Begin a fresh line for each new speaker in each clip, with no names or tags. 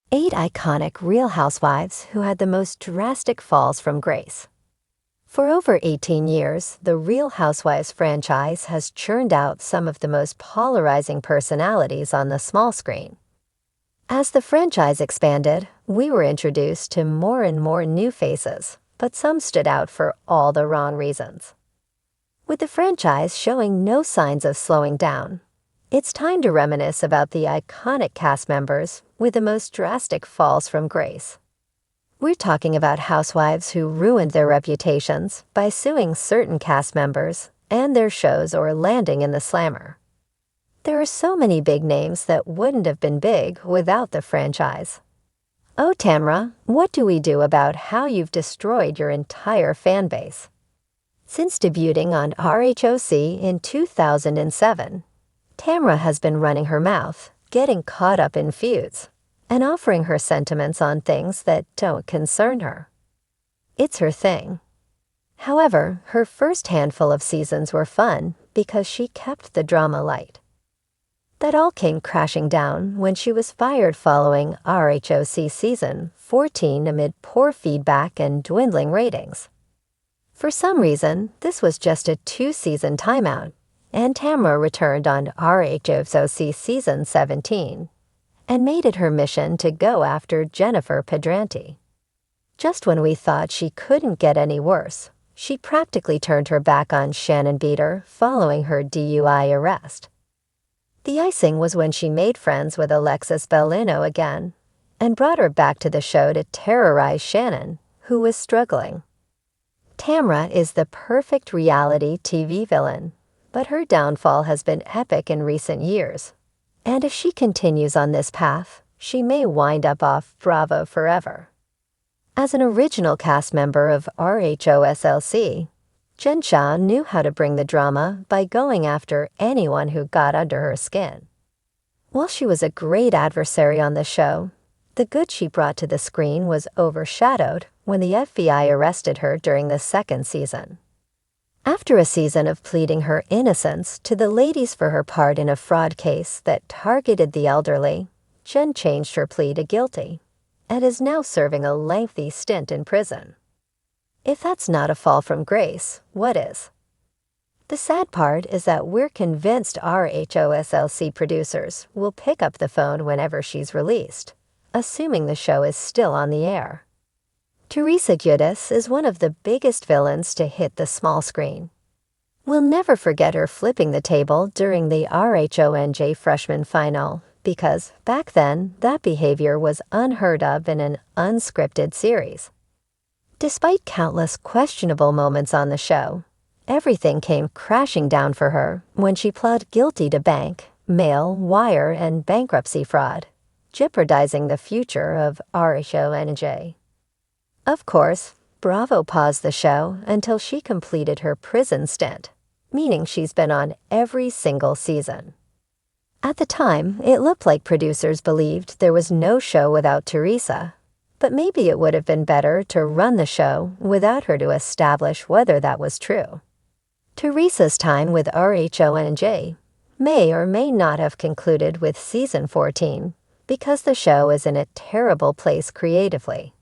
8 iconic Real Housewives who had the most drastic falls from grace. For over 18 years, the Real Housewives franchise has churned out some of the most polarizing personalities on the small screen. As the franchise expanded, we were introduced to more and more new faces, but some stood out for all the wrong reasons. With the franchise showing no signs of slowing down, it's time to reminisce about the iconic cast members with the most drastic falls from grace. We're talking about housewives who ruined their reputations by suing certain cast members and their shows or landing in the slammer. There are so many big names that wouldn't have been big without the franchise. Oh, Tamra, what do we do about how you've destroyed your entire fan base? Since debuting on RHOC in 2007, Tamra has been running her mouth, getting caught up in feuds, and offering her sentiments on things that don't concern her. It's her thing. However, her first handful of seasons were fun because she kept the drama light. That all came crashing down when she was fired following RHOC season 14 amid poor feedback and dwindling ratings. For some reason, this was just a 2-season timeout, and Tamra returned on RHOC season 17 and made it her mission to go after Jennifer Pedranti. Just when we thought she couldn't get any worse, she practically turned her back on Shannon Beater following her DUI arrest. The icing was when she made friends with Alexis Bellino again and brought her back to the show to terrorize Shannon, who was struggling. Tamra is the perfect reality TV villain, but her downfall has been epic in recent years. And if she continues on this path, she may wind up off Bravo forever. As an original cast member of RHOSLC, Jen Shah knew how to bring the drama by going after anyone who got under her skin. While she was a great adversary on the show, the good she brought to the screen was overshadowed when the FBI arrested her during the second season. After a season of pleading her innocence to the ladies for her part in a fraud case that targeted the elderly, Jen changed her plea to guilty and is now serving a lengthy stint in prison. If that's not a fall from grace, what is? The sad part is that we're convinced RHOSLC producers will pick up the phone whenever she's released, assuming the show is still on the air. Teresa Giudice is one of the biggest villains to hit the small screen. We'll never forget her flipping the table during the RHONJ freshman final because, back then, that behavior was unheard of in an unscripted series. Despite countless questionable moments on the show, everything came crashing down for her when she pled guilty to bank, mail, wire, and bankruptcy fraud, jeopardizing the future of RHONJ. Of course, Bravo paused the show until she completed her prison stint, meaning she's been on every single season. At the time, it looked like producers believed there was no show without Teresa, but maybe it would have been better to run the show without her to establish whether that was true. Teresa's time with RHONJ may or may not have concluded with season 14 because the show is in a terrible place creatively.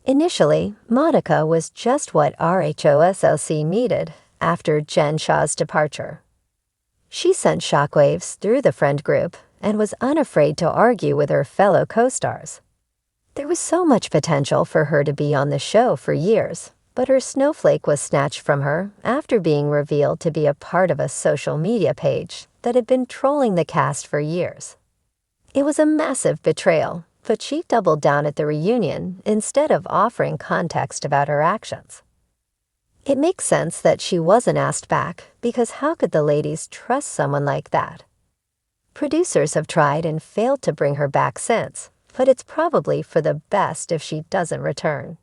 Initially, Monica was just what RHOSLC needed after Jen Shah's departure. She sent shockwaves through the friend group and was unafraid to argue with her fellow co-stars. There was so much potential for her to be on the show for years, but her snowflake was snatched from her after being revealed to be a part of a social media page that had been trolling the cast for years. It was a massive betrayal, but she doubled down at the reunion instead of offering context about her actions. It makes sense that she wasn't asked back because how could the ladies trust someone like that? Producers have tried and failed to bring her back since, but it's probably for the best if she doesn't return.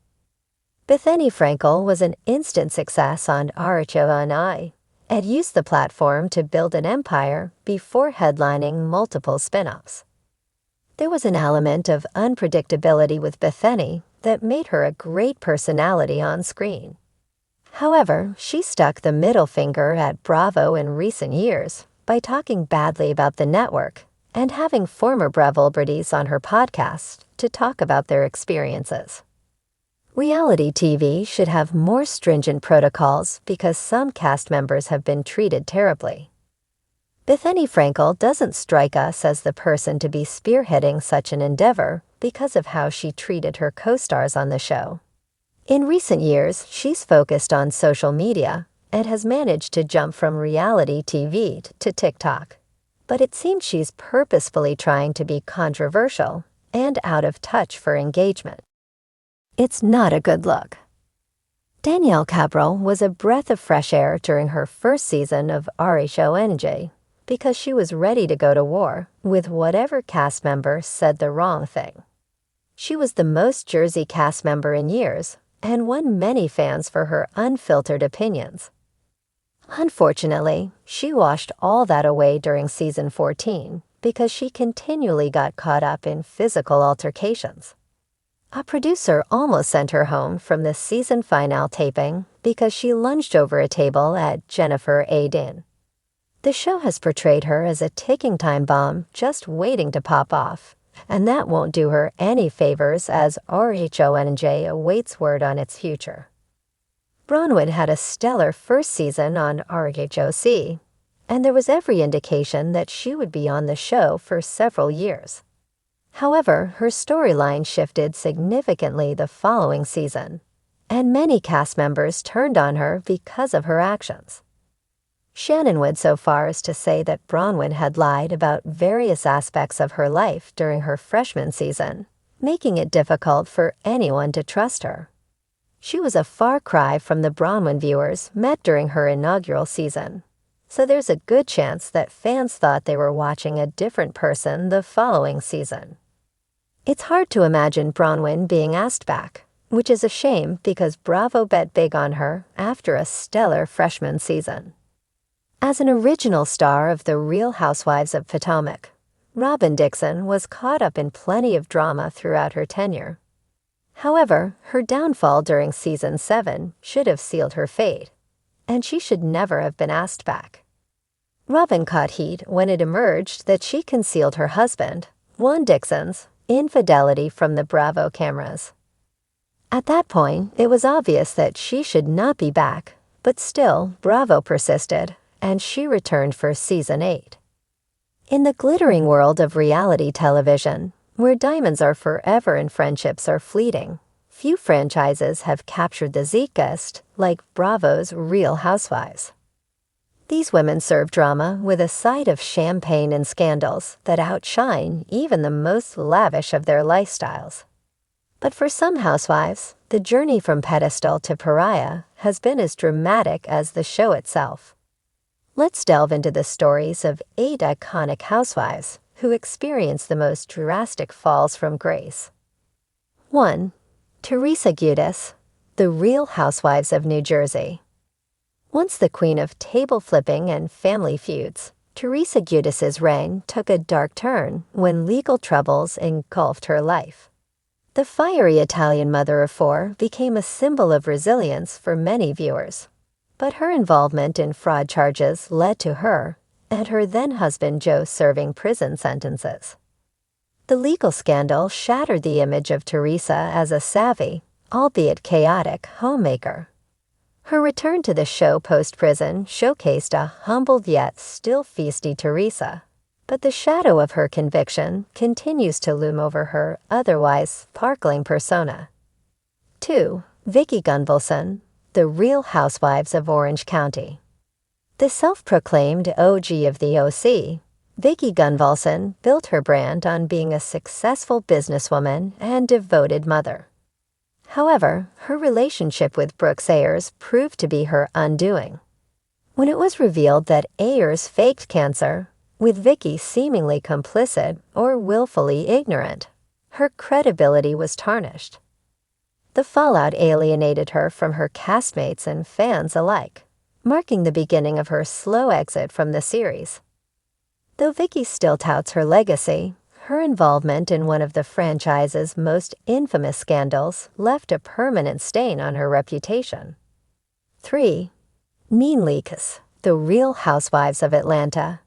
Bethany Frankel was an instant success on RHONI and used the platform to build an empire before headlining multiple spin-offs. There was an element of unpredictability with Bethany that made her a great personality on screen. However, she stuck the middle finger at Bravo in recent years by talking badly about the network and having former Bravo celebrities on her podcast to talk about their experiences. Reality TV should have more stringent protocols because some cast members have been treated terribly. Bethany Frankel doesn't strike us as the person to be spearheading such an endeavor because of how she treated her co-stars on the show. In recent years, she's focused on social media and has managed to jump from reality TV to TikTok. But it seems she's purposefully trying to be controversial and out of touch for engagement. It's not a good look. Danielle Cabral was a breath of fresh air during her first season of Housewives because she was ready to go to war with whatever cast member said the wrong thing. She was the most Jersey cast member in years and won many fans for her unfiltered opinions. Unfortunately, she washed all that away during season 14 because she continually got caught up in physical altercations. A producer almost sent her home from the season finale taping because she lunged over a table at Jennifer Aydin. The show has portrayed her as a ticking time bomb just waiting to pop off, and that won't do her any favors as Housewives awaits word on its future. Bronwyn had a stellar first season on Housewives, and there was every indication that she would be on the show for several years. However, her storyline shifted significantly the following season, and many cast members turned on her because of her actions. Shannon went so far as to say that Bronwyn had lied about various aspects of her life during her freshman season, making it difficult for anyone to trust her. She was a far cry from the Bronwyn viewers met during her inaugural season, so there's a good chance that fans thought they were watching a different person the following season. It's hard to imagine Bronwyn being asked back, which is a shame because Bravo bet big on her after a stellar freshman season. As an original star of The Real Housewives of Potomac, Robin Dixon was caught up in plenty of drama throughout her tenure. However, her downfall during season 7 should have sealed her fate, and she should never have been asked back. Robin caught heat when it emerged that she concealed her husband, Juan Dixon's, infidelity from the Bravo cameras. At that point, it was obvious that she should not be back, but still, Bravo persisted, and she returned for season 8. In the glittering world of reality television, where diamonds are forever and friendships are fleeting, few franchises have captured the zeitgeist like Bravo's Real Housewives. These women serve drama with a side of champagne and scandals that outshine even the most lavish of their lifestyles. But for some housewives, the journey from pedestal to pariah has been as dramatic as the show itself. Let's delve into the stories of 8 iconic housewives who experienced the most drastic falls from grace. 1. Teresa Giudice, The Real Housewives of New Jersey. Once the queen of table flipping and family feuds, Teresa Giudice's reign took a dark turn when legal troubles engulfed her life. The fiery Italian mother of 4 became a symbol of resilience for many viewers, but her involvement in fraud charges led to her and her then-husband Joe serving prison sentences. The legal scandal shattered the image of Teresa as a savvy, albeit chaotic, homemaker. Her return to the show post-prison showcased a humbled yet still feisty Teresa, but the shadow of her conviction continues to loom over her otherwise sparkling persona. 2. Vicki Gunvalson, The Real Housewives of Orange County. The self-proclaimed OG of the OC, Vicki Gunvalson built her brand on being a successful businesswoman and devoted mother. However, her relationship with Brooks Ayers proved to be her undoing. When it was revealed that Ayers faked cancer, with Vicki seemingly complicit or willfully ignorant, her credibility was tarnished. The fallout alienated her from her castmates and fans alike, marking the beginning of her slow exit from the series. Though Vicki still touts her legacy, her involvement in one of the franchise's most infamous scandals left a permanent stain on her reputation. 3. Nene Leakes, The Real Housewives of Atlanta.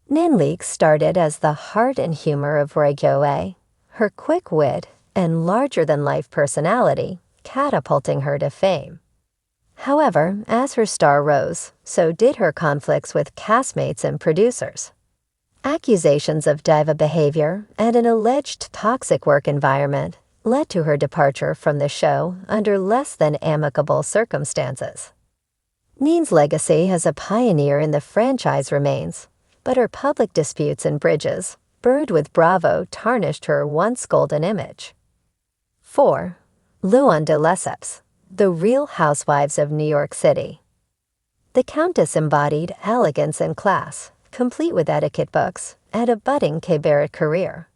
Nene Leakes started as the heart and humor of Radio A. her quick wit, and larger-than-life personality catapulting her to fame. However, as her star rose, so did her conflicts with castmates and producers. Accusations of diva behavior and an alleged toxic work environment led to her departure from the show under less than amicable circumstances. Neen's legacy as a pioneer in the franchise remains, but her public disputes and bridges, burned with Bravo, tarnished her once golden image. 4. Luann de Lesseps, the Real Housewives of New York City. The Countess embodied elegance and class, complete with etiquette books and a budding cabaret career.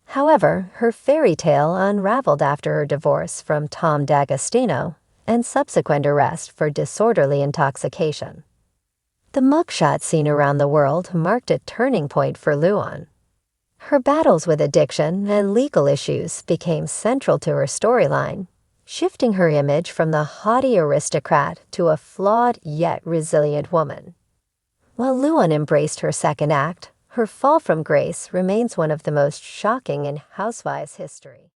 However, her fairy tale unraveled after her divorce from Tom D'Agostino and subsequent arrest for disorderly intoxication. The mugshot seen around the world marked a turning point for Luann. Her battles with addiction and legal issues became central to her storyline, shifting her image from the haughty aristocrat to a flawed yet resilient woman. While Luann embraced her second act, her fall from grace remains one of the most shocking in Housewives history.